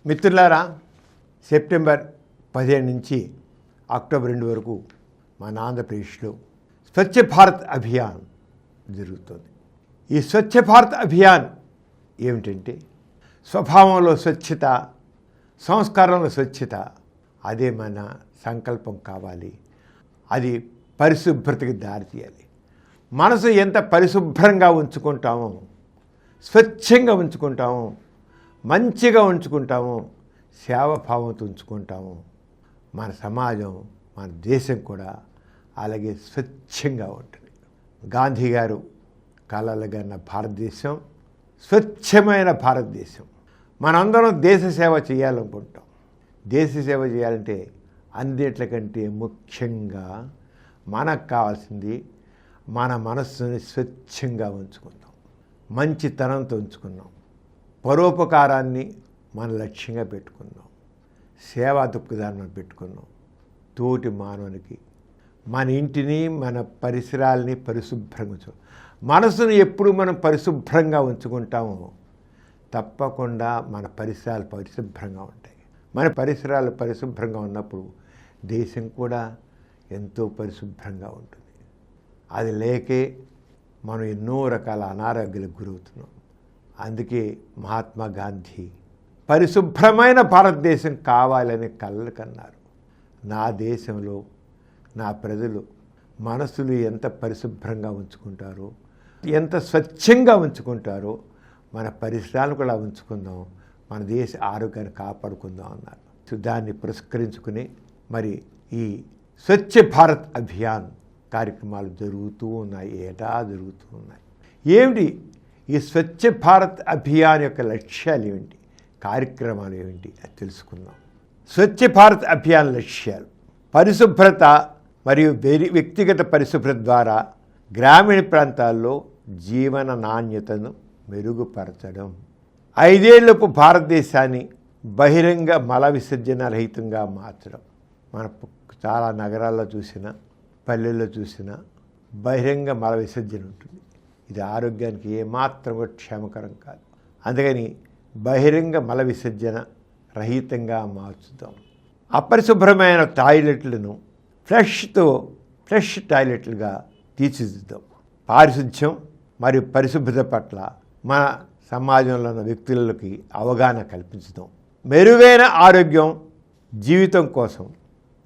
మిత్రులారా, సెప్టెంబర్ 15 నుంచి అక్టోబర్ 2 వరకు మన ఆంధ్రప్రదేశ్లో స్వచ్ఛ భారత్ అభియాన్ జరుగుతుంది. ఈ స్వచ్ఛ భారత్ అభియాన్ ఏమిటంటే స్వభావంలో స్వచ్ఛత, సంస్కారంలో స్వచ్ఛత. అదే మన సంకల్పం కావాలి. అది పరిశుభ్రతకి దారితీయాలి. మనసు ఎంత పరిశుభ్రంగా ఉంచుకుంటామో, స్వచ్ఛంగా ఉంచుకుంటామో, మంచిగా ఉంచుకుంటామో, సేవాభావంతో ఉంచుకుంటామో, మన సమాజం, మన దేశం కూడా అలాగే స్వచ్ఛంగా ఉంటుంది. గాంధీ గారు కలలుగన్న భారతదేశం స్వచ్ఛమైన భారతదేశం. మనందరం దేశ సేవ చేయాలనుకుంటాం. దేశ సేవ చేయాలంటే అన్నిట్లకంటే ముఖ్యంగా మనకు కావాల్సింది మన మనస్సుని స్వచ్ఛంగా ఉంచుకుందాం, మంచితనంతో ఉంచుకుందాం, పరోపకారాన్ని మన లక్ష్యంగా పెట్టుకుందాం, సేవా దృక్పథాన్ని పెట్టుకుందాం. తోటి మానవునికి మన ఇంటిని, మన పరిసరాలని పరిశుభ్రంగా ఉంచు. మనసును ఎప్పుడు మనం పరిశుభ్రంగా ఉంచుకుంటామో తప్పకుండా మన పరిసరాలు పరిశుభ్రంగా ఉంటాయి. మన పరిసరాలు పరిశుభ్రంగా ఉన్నప్పుడు దేశం కూడా ఎంతో పరిశుభ్రంగా ఉంటుంది. అది లేకే మనం ఎన్నో రకాల అనారోగ్యాలకు గురవుతున్నాం. అందుకే మహాత్మా గాంధీ పరిశుభ్రమైన భారతదేశం కావాలని కలలు కన్నారు. నా దేశంలో నా ప్రజలు మనసులు ఎంత పరిశుభ్రంగా ఉంచుకుంటారో, ఎంత స్వచ్ఛంగా ఉంచుకుంటారో మన పరిసరాలను కూడా ఉంచుకుందాం, మన దేశ ఆరోగ్యాన్ని కాపాడుకుందాం అన్నారు. దాన్ని పురస్కరించుకుని మరి ఈ స్వచ్ఛ భారత్ అభియాన్ కార్యక్రమాలు జరుగుతూ ఉన్నాయి, ఏటా జరుగుతూ ఉన్నాయి. ఏమిటి ఈ స్వచ్ఛ భారత్ అభియాన్ యొక్క లక్ష్యాలు ఏమిటి, కార్యక్రమాలు ఏమిటి అది తెలుసుకుందాం. స్వచ్ఛ భారత్ అభియాన్ లక్ష్యాలు: పరిశుభ్రత మరియు వ్యక్తిగత పరిశుభ్రత ద్వారా గ్రామీణ ప్రాంతాల్లో జీవన నాణ్యతను మెరుగుపరచడం. 5 ఏళ్లపు భారతదేశాన్ని బహిరంగ మల విసర్జన రహితంగా మార్చడం. మన చాలా నగరాల్లో చూసినా, పల్లెల్లో చూసినా బహిరంగ మల విసర్జన ఉంటుంది. ఇది ఆరోగ్యానికి ఏమాత్రం కూడా క్షేమకరం కాదు. అందుకని బహిరంగ మల విసర్జన రహితంగా మార్చుదాం. అపరిశుభ్రమైన టాయిలెట్లను ఫ్రెష్ టాయిలెట్లుగా తీర్చిదిద్దాం. పారిశుధ్యం మరియు పరిశుభ్రత పట్ల మన సమాజంలో ఉన్న వ్యక్తులకి అవగాహన కల్పించడం. మెరుగైన ఆరోగ్యం జీవితం కోసం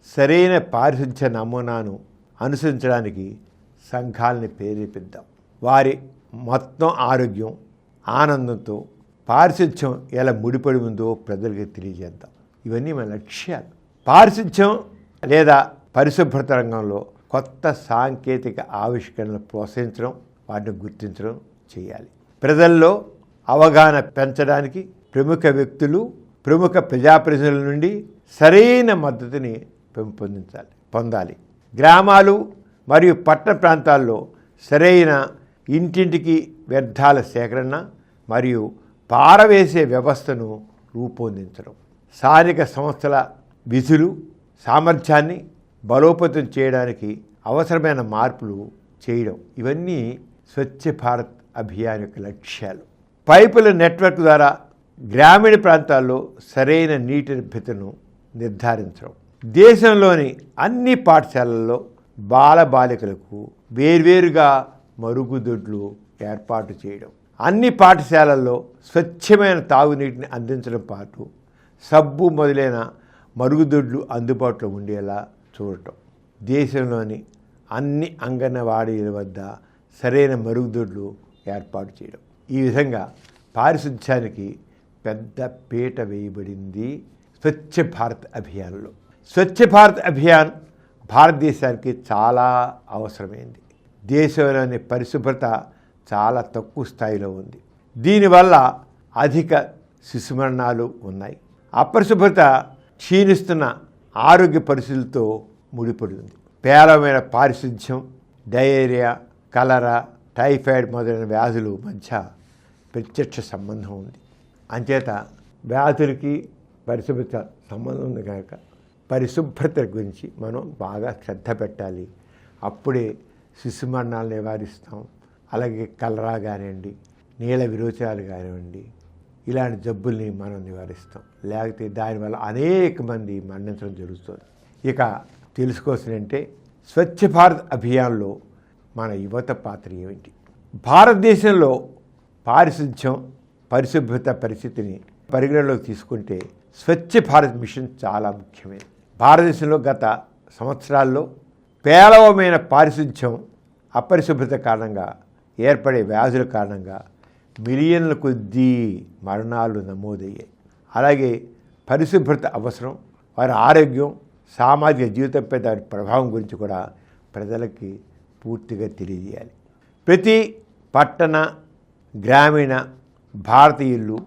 సరైన పారిశుధ్య నమూనాను అనుసరించడానికి సంఘాలని ప్రేరేపిద్దాం. వారి మొత్తం ఆరోగ్యం, ఆనందంతో పారిశుధ్యం ఎలా ముడిపడి ఉందో ప్రజలకి తెలియజేద్దాం. ఇవన్నీ మన లక్ష్యాలు. పారిశుధ్యం లేదా పరిశుభ్రత రంగంలో కొత్త సాంకేతిక ఆవిష్కరణలు ప్రోత్సహించడం, వాటిని గుర్తించడం చేయాలి. ప్రజల్లో అవగాహన పెంచడానికి ప్రముఖ వ్యక్తులు, ప్రముఖ ప్రజాప్రతినిధుల నుండి సరైన మద్దతుని పొందాలి. గ్రామాలు మరియు పట్టణ ప్రాంతాల్లో సరైన ఇంటింటికి వ్యర్థాల సేకరణ మరియు పారవేసే వ్యవస్థను రూపొందించడం. స్థానిక సంస్థల విధులు, సామర్థ్యాన్ని బలోపేతం చేయడానికి అవసరమైన మార్పులు చేయడం. ఇవన్నీ స్వచ్ఛ భారత్ అభియాన్ యొక్క లక్ష్యాలు. పైపుల నెట్వర్క్ ద్వారా గ్రామీణ ప్రాంతాల్లో సరైన నీటి లభ్యతను నిర్ధారించడం. దేశంలోని అన్ని పాఠశాలల్లో బాలబాలికలకు వేర్వేరుగా మరుగుదొడ్లు ఏర్పాటు చేయడం. అన్ని పాఠశాలల్లో స్వచ్ఛమైన తాగునీటిని అందించడం పాటు సబ్బు మొదలైన మరుగుదొడ్లు అందుబాటులో ఉండేలా చూడటం. దేశంలోని అన్ని అంగన్వాడీల వద్ద సరైన మరుగుదొడ్లు ఏర్పాటు చేయడం. ఈ విధంగా పారిశుధ్యానికి పెద్ద పీట వేయబడింది స్వచ్ఛ భారత్ అభియాన్లో. స్వచ్ఛ భారత్ అభియాన్ భారతదేశానికి చాలా అవసరమైంది. దేశంలోని పరిశుభ్రత చాలా తక్కువ స్థాయిలో ఉంది. దీనివల్ల అధిక శిశు మరణాలు ఉన్నాయి. అపరిశుభ్రత క్షీణిస్తున్న ఆరోగ్య పరిస్థితులతో ముడిపడి ఉంది. పేలవమైన పారిశుధ్యం, డయేరియా, కలరా, టైఫాయిడ్ మొదలైన వ్యాధుల మధ్య ప్రత్యక్ష సంబంధం ఉంది. అంచేత వ్యాధులకి పరిశుభ్రత సంబంధం ఉంది కనుక పరిశుభ్రత గురించి మనం బాగా శ్రద్ధ పెట్టాలి. అప్పుడే శిశు మరణాలు నివారిస్తాం. అలాగే కలరా కానివ్వండి, నీళ్ళ విరోచనాలు కానివ్వండి, ఇలాంటి జబ్బుల్ని మనం నివారిస్తాం. లేకపోతే దానివల్ల అనేక మంది మరణించడం జరుగుతుంది. ఇక తెలుసుకోవాల్సిందంటే స్వచ్ఛ భారత్ అభియాన్లో మన యువత పాత్ర ఏమిటి? భారతదేశంలో పారిశుధ్యం పరిశుభ్రత పరిస్థితిని పరిగణలోకి తీసుకుంటే స్వచ్ఛ భారత్ మిషన్ చాలా ముఖ్యమైనది. భారతదేశంలో గత సంవత్సరాల్లో పేలవమైన పారిశుధ్యం అపరిశుభ్రత కారణంగా ఏర్పడే వ్యాధుల కారణంగా మిలియన్ల కొద్దీ మరణాలు నమోదయ్యాయి. అలాగే పరిశుభ్రత అవసరం, వారి ఆరోగ్యం, సామాజిక జీవితంపై దాని ప్రభావం గురించి కూడా ప్రజలకి పూర్తిగా తెలియజేయాలి. ప్రతి పట్టణ గ్రామీణ భారతీయులు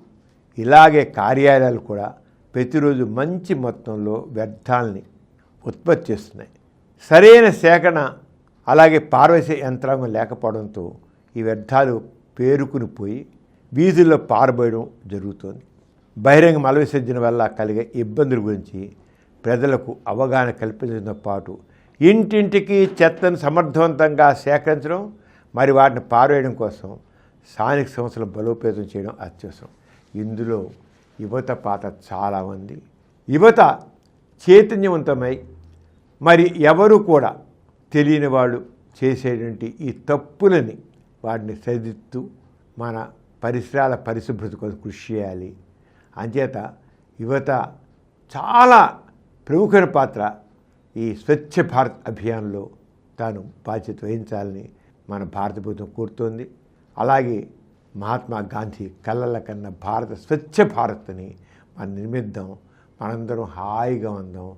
ఇలాగే కార్యాలయాలు కూడా ప్రతిరోజు మంచి మొత్తంలో వ్యర్థాలని ఉత్పత్తి చేస్తున్నాయి. సరైన సేకరణ అలాగే పారవేసే యంత్రాంగం లేకపోవడంతో ఈ వ్యర్థాలు పేరుకుని పోయి వీధుల్లో పారబోయడం జరుగుతోంది. బహిరంగ మల విసర్జన వల్ల కలిగే ఇబ్బందుల గురించి ప్రజలకు అవగాహన కల్పించడంతో పాటు ఇంటింటికి చెత్తను సమర్థవంతంగా సేకరించడం, మరి వాటిని పారవేయడం కోసం స్థానిక సంస్థలు బలోపేతం చేయడం అత్యవసరం. ఇందులో యువత పాత్ర చాలా ఉంది. యువత చైతన్యవంతమై మరి ఎవరు కూడా తెలియని వాళ్ళు చేసేటువంటి ఈ తప్పులని వాటిని సరిదిద్దుతూ మన పరిసరాల పరిశుభ్రత కోసం కృషి చేయాలి. అంచేత యువత చాలా ప్రముఖమైన పాత్ర ఈ స్వచ్ఛ భారత్ అభియాన్లో తాను బాధ్యత వహించాలని మన భారత ప్రభుత్వం కోరుతోంది. అలాగే మహాత్మా గాంధీ కలల కన్నా భారత స్వచ్ఛ భారత్ని మనం నిర్మిద్దాం. మనందరం హాయిగా ఉందాం,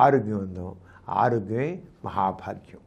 ఆరోగ్యం ఉందాం. ఆరోగ్యమే మహాభాగ్యం.